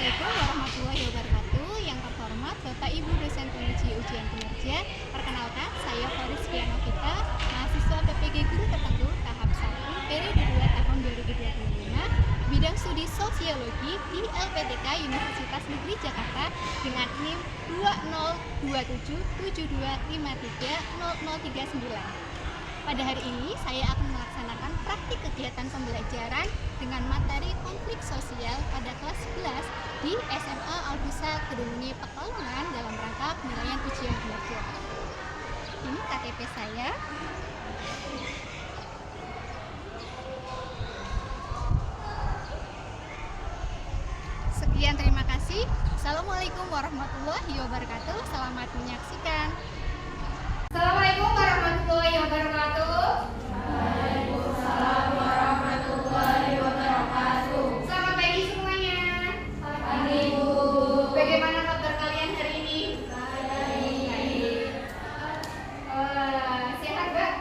Assalamualaikum warahmatullahi wabarakatuh. Yang terhormat Bapak Ibu dosen penguji ujian kinerja, perkenalkan saya Horizkia Novita, mahasiswa PPG Guru Tertentu tahap 1 periode 2 tahun 2025, bidang studi sosiologi di LPTK Universitas Negeri Jakarta dengan NIM 202772530039. Pada hari ini saya akan melaksanakan praktik kegiatan pembelajaran dengan materi konflik sosial pada kelas 11 di SMA Al-Busa Kedunguni Pekalongan dalam rangka penilaian ujian kinerja. Ini KTP saya. Sekian, terima kasih. Assalamualaikum warahmatullahi wabarakatuh. Selamat menyaksikan. Assalamualaikum warahmatullahi wabarakatuh. Waalaikumsalam warahmatullahi wabarakatuh. Selamat pagi semuanya. Pagi, Bu. Bagaimana kabar kalian hari ini? Baik. Sehat, Mbak?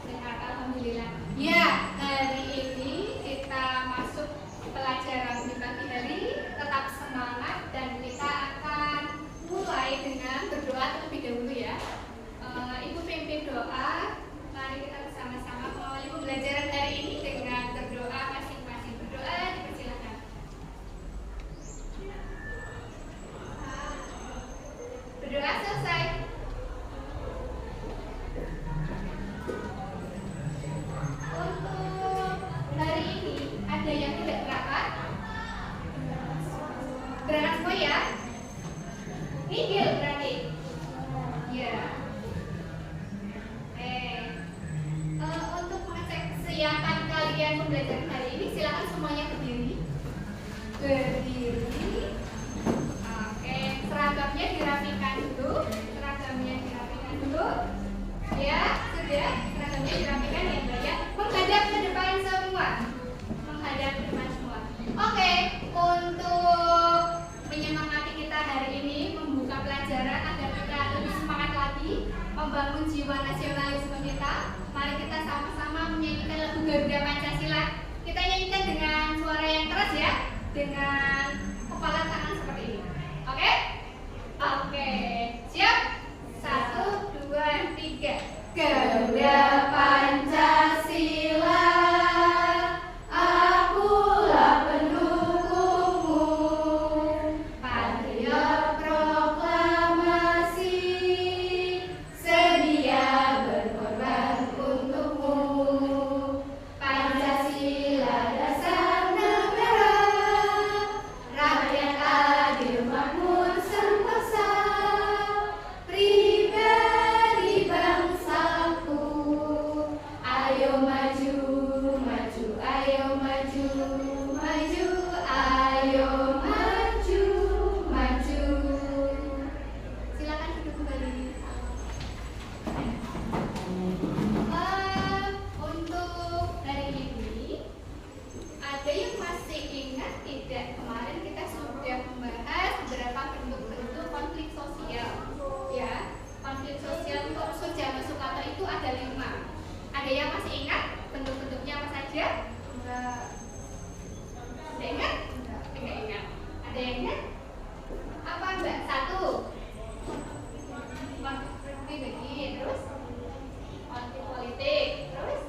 Sehat, alhamdulillah. Ya, hari ini kita masuk pelajaran di pagi hari. Tetap semangat dan kita akan mulai dengan berdoa terlebih dahulu ya. Ibu pimpin doa. Mari kita bersama-sama mengawali pembelajaran hari ini dengan berdoa masing-masing. Berdoa, dipersilakan. Berdoa selesai. Untuk hari ini ada yang tidak berangkat? Berangkat semua ya? Nihil berarti. Ya. Untuk mengecek kesiapan kalian pembelajaran hari ini, silakan semuanya berdiri. Berdiri. Oke, seragamnya dirapikan dulu. Ya, sudah. Seragamnya dirapikan ya, Mbak ya. Menghadap ke depan semua. Oke, untuk menyemangati kita hari ini, membuka pelajaran agar kita lebih semangat lagi, membangun jiwa nasionalisme kita. Mari kita sama-sama menyanyikan lagu Garuda Pancasila. Kita nyanyikan dengan suara yang keras ya, dengan kepala tangan seperti ini. Oke? Oke, siap? 1, 2, 3. Garuda Pancasila, akulah pendukungmu. Patriot proklamasi, sedia berkorban untukmu. Pancasila dasar negara, rakyat adil makmur sentosa, pribadi bangsaku. Ayo maju, maju, ayo maju, maju, ayo maju, maju. Silakan duduk kembali. Untuk hari ini, ada yang masih ingat tidak? Kemarin kita sudah membahas beberapa bentuk-bentuk konflik sosial. Ya, konflik sosial untuk usul zaman Soekarno itu ada 5. Ada yang masih ingat bentuk-bentuknya apa saja? Enggak. Ada ingat? Enggak ingat. Ada yang ingat? Apa Mbak? 1. Konflik pribadi, terus konflik politik, terus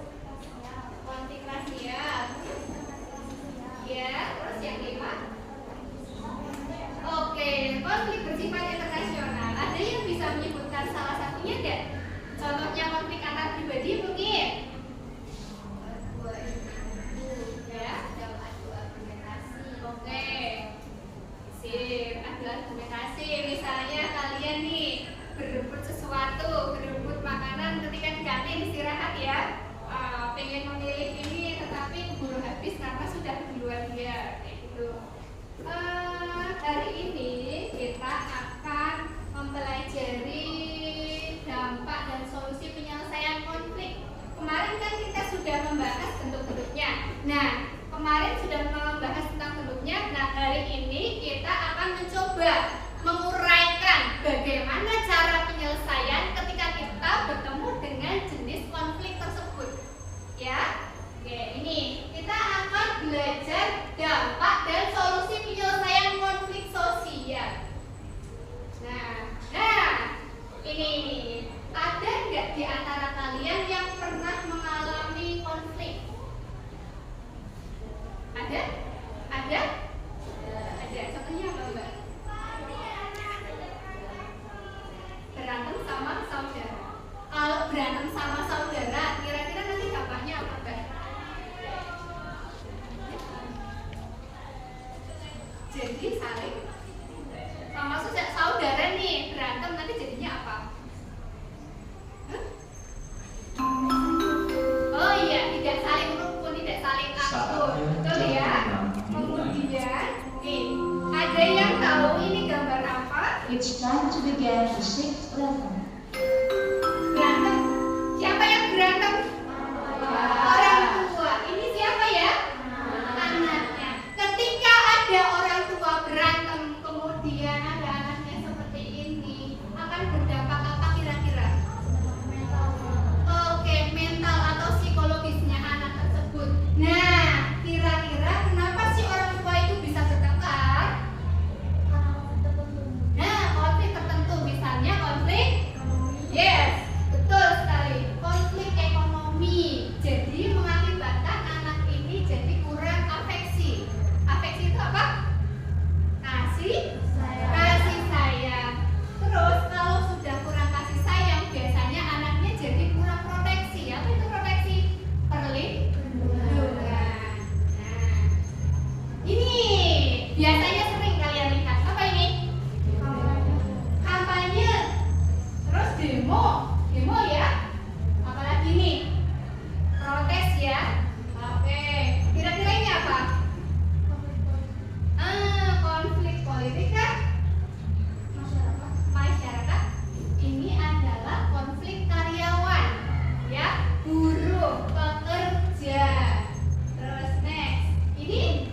konflik rasial. Ya, terus yang 5. Oke, konflik bersifat internasional. Ada yang bisa menyebutkan salah satunya tidak? Contohnya konflik antar pribadi mungkin. Ya, dalam adu argumentasi. Oke. Sip, adu argumentasi. Misalnya kalian nih berebut sesuatu, berebut makanan ketika di kantin istirahat ya. Pengen memilih ini tetapi keburu habis karena sudah duluan dia, kayak gitu. Hari ini kita akan mempelajari dampak dan solusi penyelesaian konflik. Kemarin kan kita sudah membahas bentuk-bentuknya. Nah, kemarin sudah membahas tentang bentuknya. Nah, hari ini kita akan mencoba menguraikan bagaimana cara penyelesaian ketika kita bertemu dengan jenis konflik tersebut. Ya, oke, ini kita akan belajar dampak dan solusi penyelesaian konflik. Ada? Ada. Contohnya apa, Mbak? Berantem sama saudara. Kalau berantem sama saudara, kira-kira nanti dampaknya apa, Mbak? Jadi saling sama saudara nih berantem, nanti jadinya apa? Hah? Oh iya, tidak saling rukun, tidak saling akur, betul ya? Kemudian nih, ada yang tahu ini gambar apa? It's time to begin the sixth lesson. Berantem. Siapa yang berantem? Orang tua. Ini siapa ya? Anaknya. Ketika ada orang tua berantem, kemudian ada anaknya seperti ini, akan berdampak apa kira-kira? Oke, mental atau psikologisnya anak tersebut. Nah, kira-kira kenapa sih orang tua itu bisa bertengkar? Nah, konflik tertentu, misalnya konflik, yes, betul sekali, konflik ekonomi. Jadi mengakibatkan anak ini jadi kurang afeksi. Afeksi itu apa? Kasih sayang. Terus kalau sudah kurang kasih sayang, biasanya anaknya jadi kurang proteksi. Apa itu proteksi? Perlindungan. Nah, ini biasanya sering kalian lihat. Apa ini? Kampanye. Terus demo ya. Apalagi nih? Protes ya. Oke. Kira-kira ini apa? Konflik politik kan? Masyarakat. Ini adalah konflik karyawan, ya, buruh, pekerja. Terus next, ini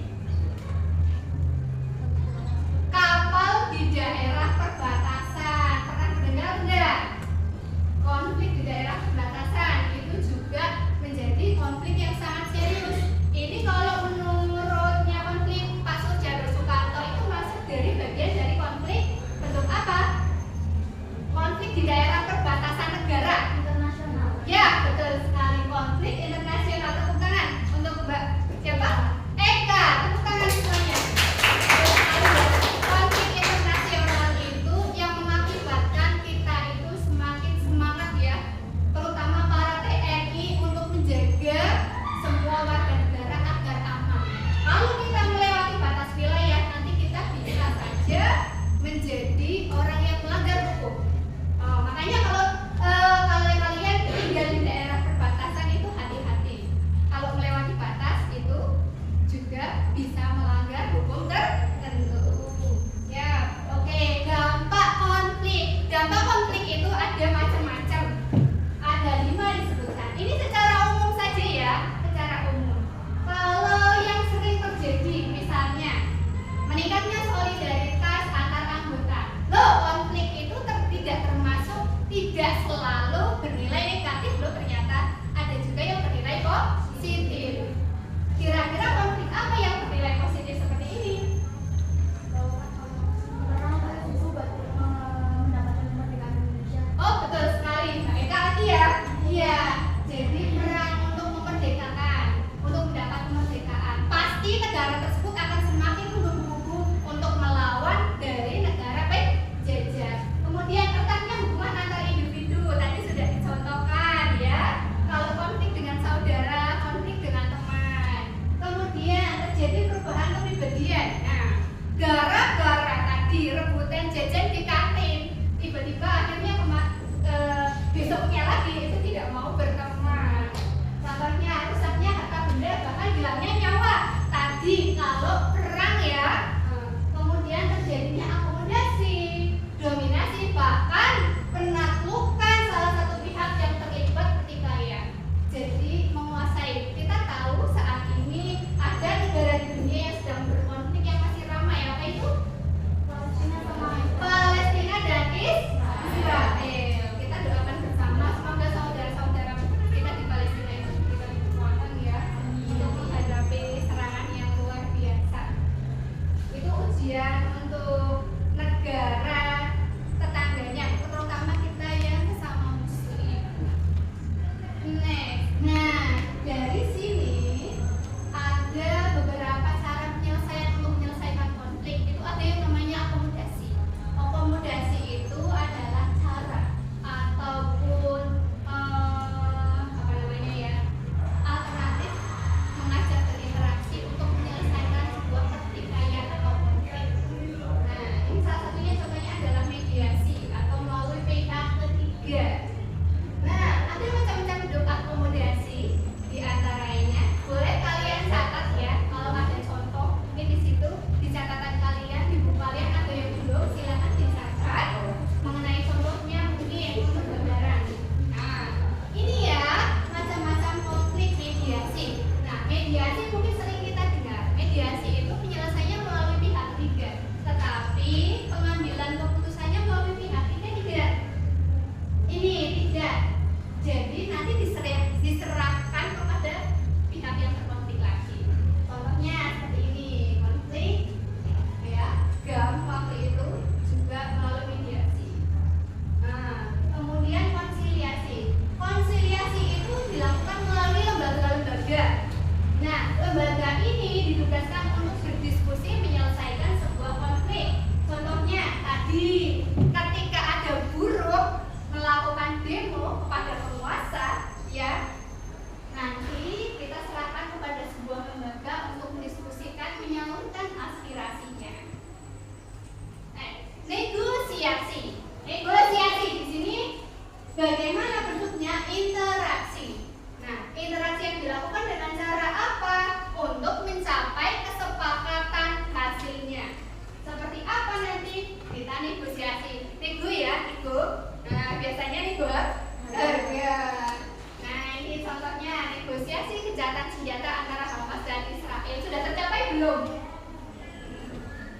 kapal di daerah perbatasan. Pernah mendengar enggak? Konflik di daerah perbatasan itu juga menjadi konflik yang sangat serius. Ini kalau menurutnya konflik Pak Sujarwo Soekarno itu masuk dari bagian dari konflik bentuk apa? Konflik di daerah perbatasan negara. Ya, betul sekali, konflik internasional. Tepuk tangan untuk Mbak siapa? Eka, tepuk tangan semuanya. Betul sekali, ya. Konflik internasional itu yang mengakibatkan kita itu semakin semangat ya, terutama para TNI untuk menjaga semua warga negara agar aman. Kalau kita melewati batas wilayah, nanti kita bisa saja menjadi orang yang melanggar hukum. Makanya kalau kalian tinggal di daerah perbatasan itu hati-hati. Kalau melewati batas itu juga bisa melanggar hukum tertentu. Ya, oke. Dampak konflik. Dampak konflik itu ada macam-macam. Ada 5 disebutkan. Ini secara umum saja ya, secara umum. Kalau yang sering terjadi, misalnya meningkatnya solidaritas antar anggota. Loh, konflik itu tidak termasuk, tidak selalu bernilai negatif loh, ternyata ada juga yang bernilai positif. Kira-kira konflik apa yang bernilai positif seperti ini? Oh, betul sekali, Mbak Eka lagi ya. Iya, jadi perang untuk memerdekakan, untuk mendapat kemerdekaan. Pasti negara tersebut akan semakin menggebu-gebu untuk melawan dari negara penjajah. Kemudian retaknya hubungan antar individu, tadi sudah dicontohkan ya. Kalau konflik dengan saudara, konflik dengan teman. Kemudian terjadi perubahan kepribadian. Nah, gara-gara tadi rebutan jajan di kantin, tiba-tiba akhirnya besoknya lagi itu tidak mau berteman. Contohnya rusaknya harta benda, bahkan hilangnya nyawa. Tadi kalau perang ya, kemudian terjadinya akomodasi, dominasi, bahkan penaklukan salah satu pihak yang terlibat pertikaian. Jadi menguasai. Kita tahu saat ini ada negara di dunia yang sedang berkonflik yang masih ramai. Apa itu? Palestina dan Israel. Kita doakan bersama, semoga saudara-saudara kita di Palestina itu diberikan kekuatan ya untuk menghadapi serangan yang luar biasa. Itu ujian untuk negara tetangganya, terutama kita yang sesama muslim. Next. Nah, dari sini ada beberapa cara penyelesaian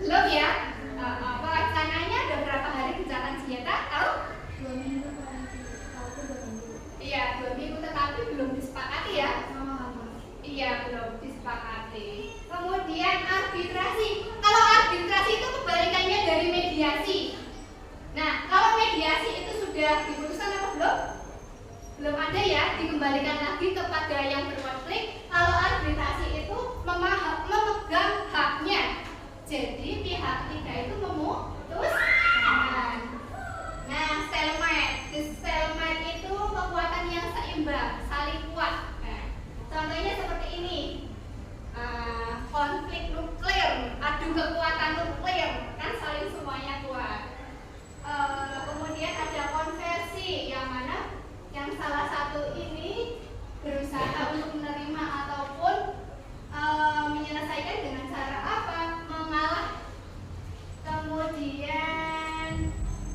Belum ya? Pelaksananya ada berapa hari gencatan senjata? Tahu? 2 minggu paling tidak. Tahu tuh 2 minggu. Iya, 2 minggu tetapi belum disepakati ya? Oh, Iya, belum disepakati. Kemudian arbitrasi. Kalau arbitrasi itu kebalikannya dari mediasi. Nah, kalau mediasi itu sudah diputuskan apa belum? Belum ada ya, dikembalikan lagi kepada yang berkonflik. Kalau arbitrasi itu memegang haknya. Jadi pihak ketiga itu memutuskan. Nah, stalemate. Di stalemate itu kekuatan yang seimbang, saling kuat. Nah, contohnya seperti ini. Konflik nuklir, adu kekuatan nuklir, kan saling semuanya kuat. Kemudian ada konversi, yang mana yang salah satu ini berusaha untuk menerima ataupun menyelesaikan dengan cara apa? Mengalah. Kemudian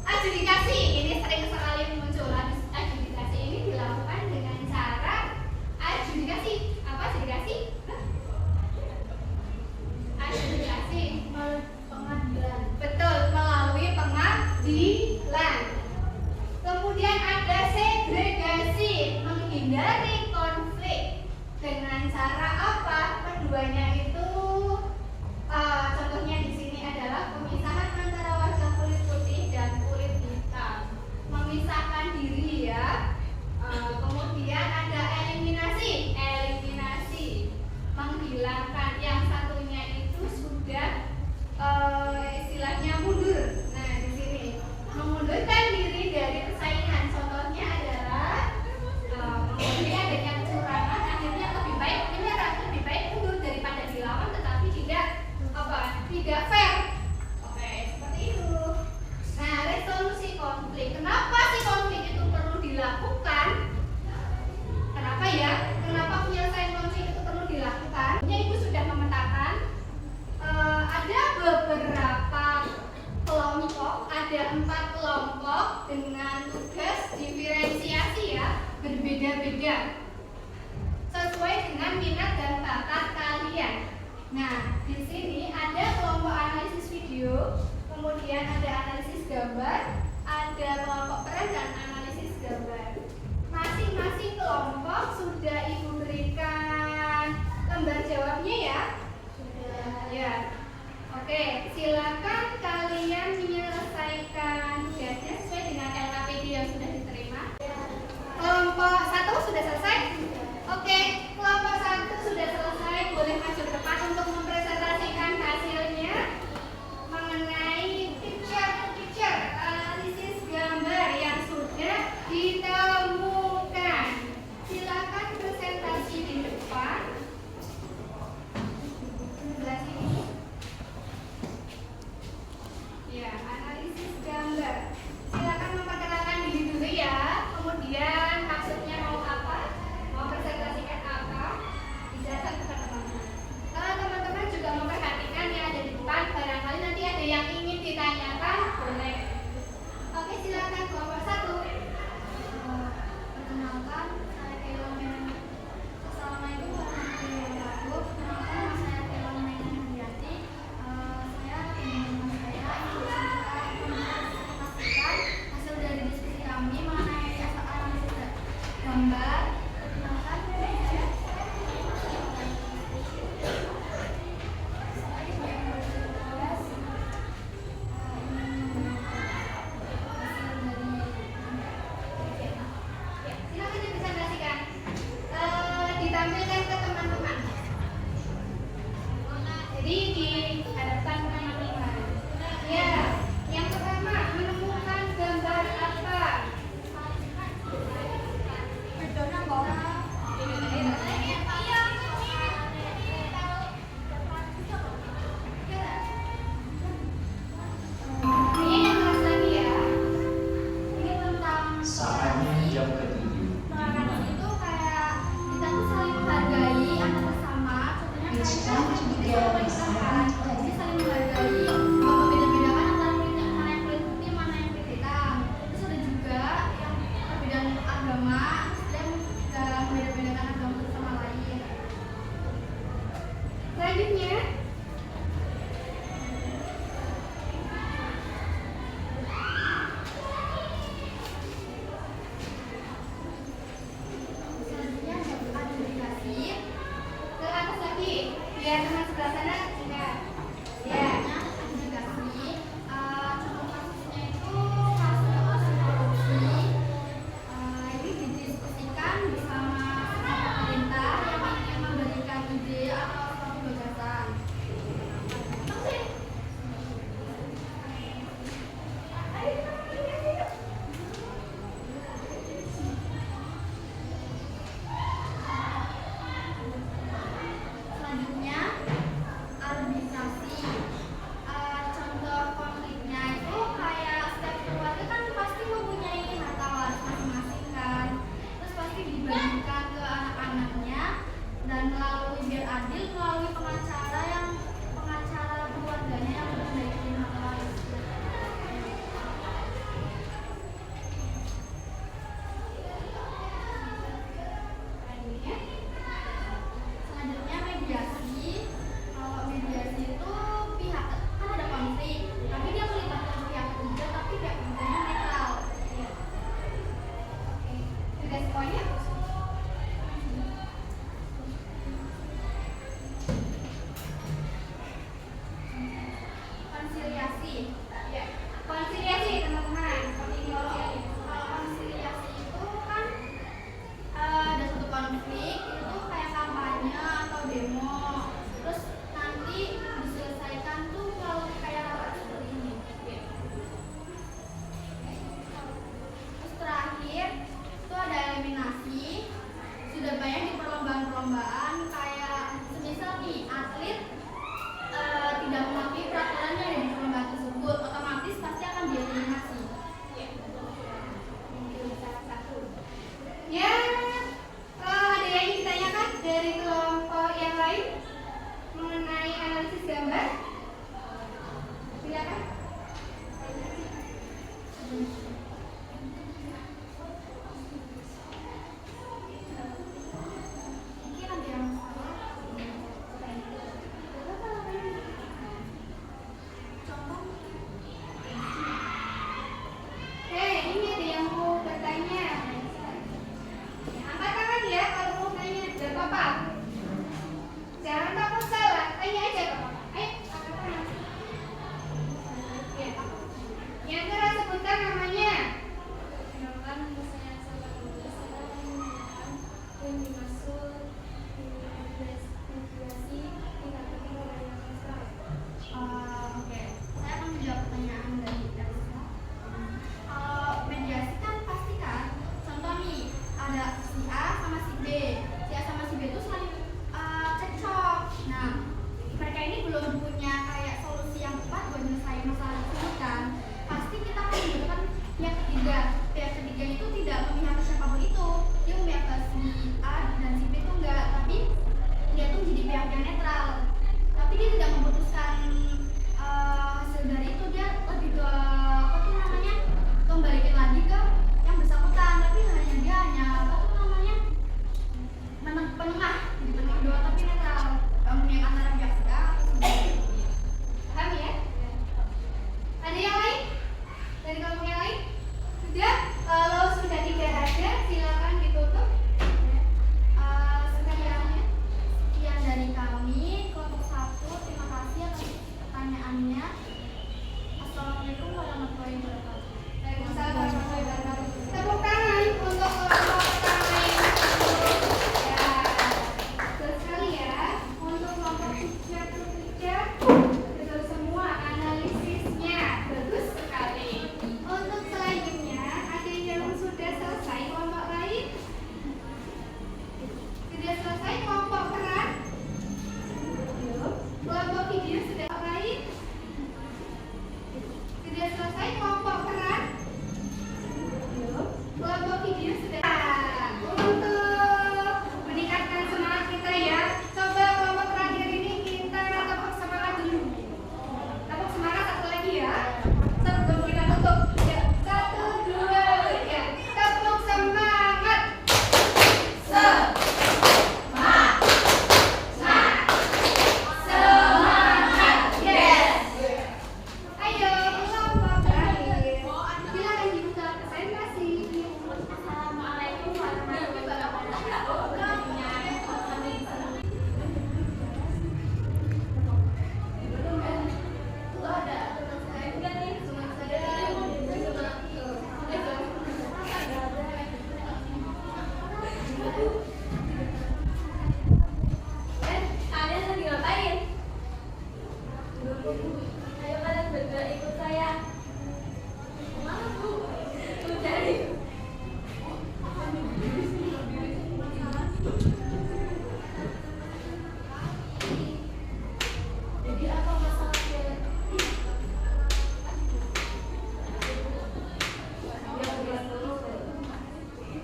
adjudikasi, ini sering sekali muncul. Adjudikasi ini dilakukan dengan cara adjudikasi. Apa adjudikasi? Adjudikasi pengadilan. betul, melalui pengadilan. Kemudian ada segregasi, menghindari konflik dengan cara apa? Keduanya itu contohnya di sini adalah pemisahan antara warga kulit putih dan kulit hitam, memisahkan diri ya. Kemudian ada eliminasi, menghilangkan yang satunya itu sudah istilahnya mundur. Nah, di sini mengundurkan diri dari persaingan. Contohnya adalah menghindari adanya kecurangan, akhirnya lebih baik menyerah, lebih baik mundur daripada dilawan, tetapi tidak fair. Oke, seperti itu. Nah, resolusi konflik. Kenapa sih konflik itu perlu dilakukan? Kenapa ya? Kenapa penyelesaian konflik itu perlu dilakukan? Ibu sudah memetakan ada beberapa kelompok, ada 4 kelompok dengan tugas diferensiasi ya, berbeda-beda sesuai dengan minat dan bakat kalian. Nah, di sini ada kelompok analisis video, kemudian ada analisis gambar, ada kelompok peran dan analisis gambar. Masing-masing kelompok sudah Ibu berikan lembar jawabnya ya. Ya, oke. Silakan kalian menyelesaikan tugasnya sesuai dengan LKPD yang sudah diterima. Kelompok 1 sudah selesai? Oke, kelompok 1 sudah selesai. Boleh maju ke depan untuk mempresentasikan hasilnya mengenai picture analisis gambar yang sudah ditemukan. Silakan presentasi di depan. Sebelah sini. Ya, analisis gambar. Silakan memperkenalkan diri dulu ya. Kemudian maksudnya mau apa? Mau presentasikan apa? berdua ikut saya. Mana Bu? Udah. Jadi apa masalahnya?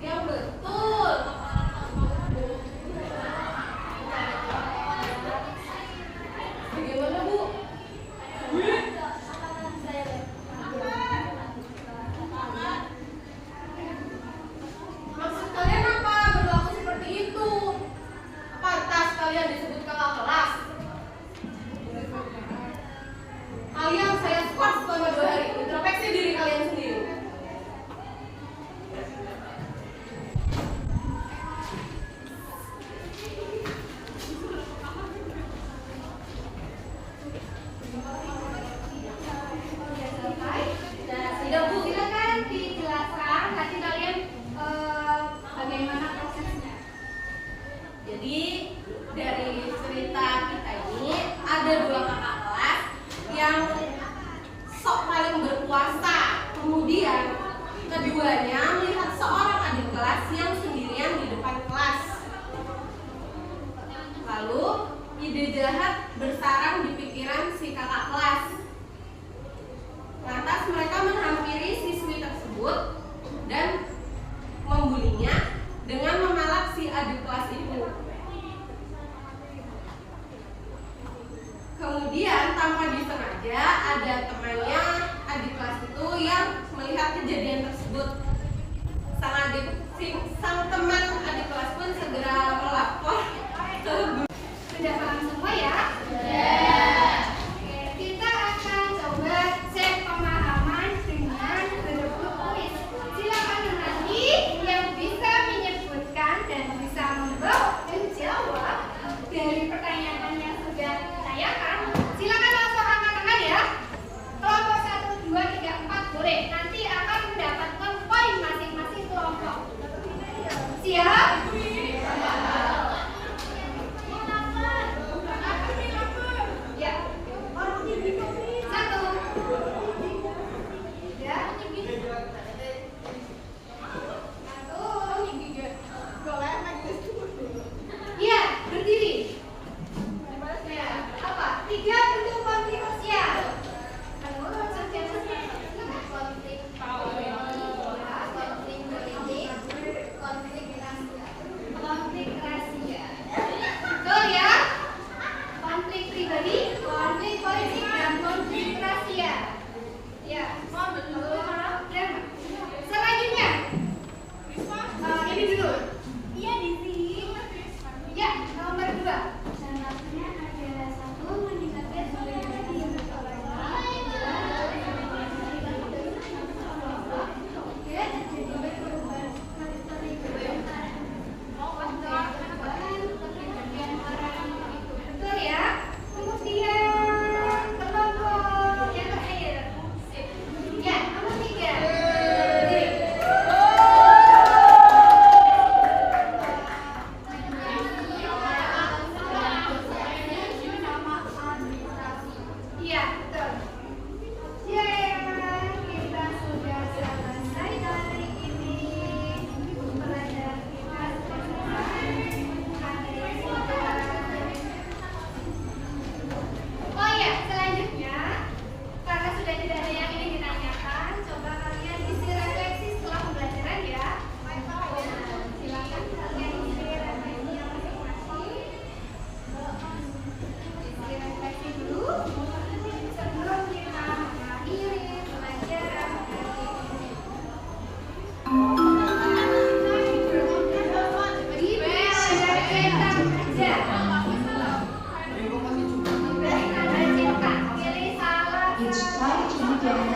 Yang betul. Bagaimana Bu? Maksud kalian apa berlaku seperti itu? Pantas kalian disebut kakak kelas? Kalian saya squat selama 2 hari. Introspeksi diri kalian sendiri. Sudah Bu, silakan dijelaskan nanti kalian bagaimana prosesnya. Jadi dari cerita kita ini ada 2 kakak kelas yang sok paling berkuasa. Kemudian keduanya melihat seorang adik kelas yang sendirian di depan kelas. Lalu ide jahat bersarang di pikiran si kakak kelas. Lantas mereka menghampiri siswi tersebut dan membulinya dengan memalak si adik kelas itu. Kemudian tanpa disengaja ada temannya adik kelas itu yang melihat kejadian tersebut. Sang teman adik kelas pun segera melapor ke guru. Sudah paham semua ya? Oke, kita akan coba cek pemahaman dengan berebut kuis. Silakan menanti yang bisa menyebutkan dan bisa menjawab dari pertanyaan yang sudah ditanyakan. Silakan langsung angkat tangan ya. Kelompok 1, 2, 3, 4 boleh. Nanti akan mendapatkan poin masing-masing kelompok. Siap? Ya. 1. Ya. 1. Iya, berdiri. Ya, apa? 3 bentuk konflik sosial. Menurut konflik politik, konflik rahasia. Betul ya? Konflik pribadi, konflik politik, dan konflik rahasia. Ya, betul. Selanjutnya, ini dulu. Iya di sini. Ya, nomor 2. Syaratnya ada 1 meningkatkan solidarity yang betul ya. Kemudian kelompok yang terakhir. Ya, nomor 3. Iya, betul. Ya, kita sudah selesai dari ini. Pelajaran kita sudah Oh ya, selanjutnya karena sudah tidak ada yang ingin ditanyakan, coba kalian isi refleksi setelah pembelajaran ya. Silakan kalian isi refleksinya masing-masing. Isi refleksi dulu sebelum kita mengakhiri pelajaran hari ini. Di pelajaran kita kerja. Pilih salah It's time to begin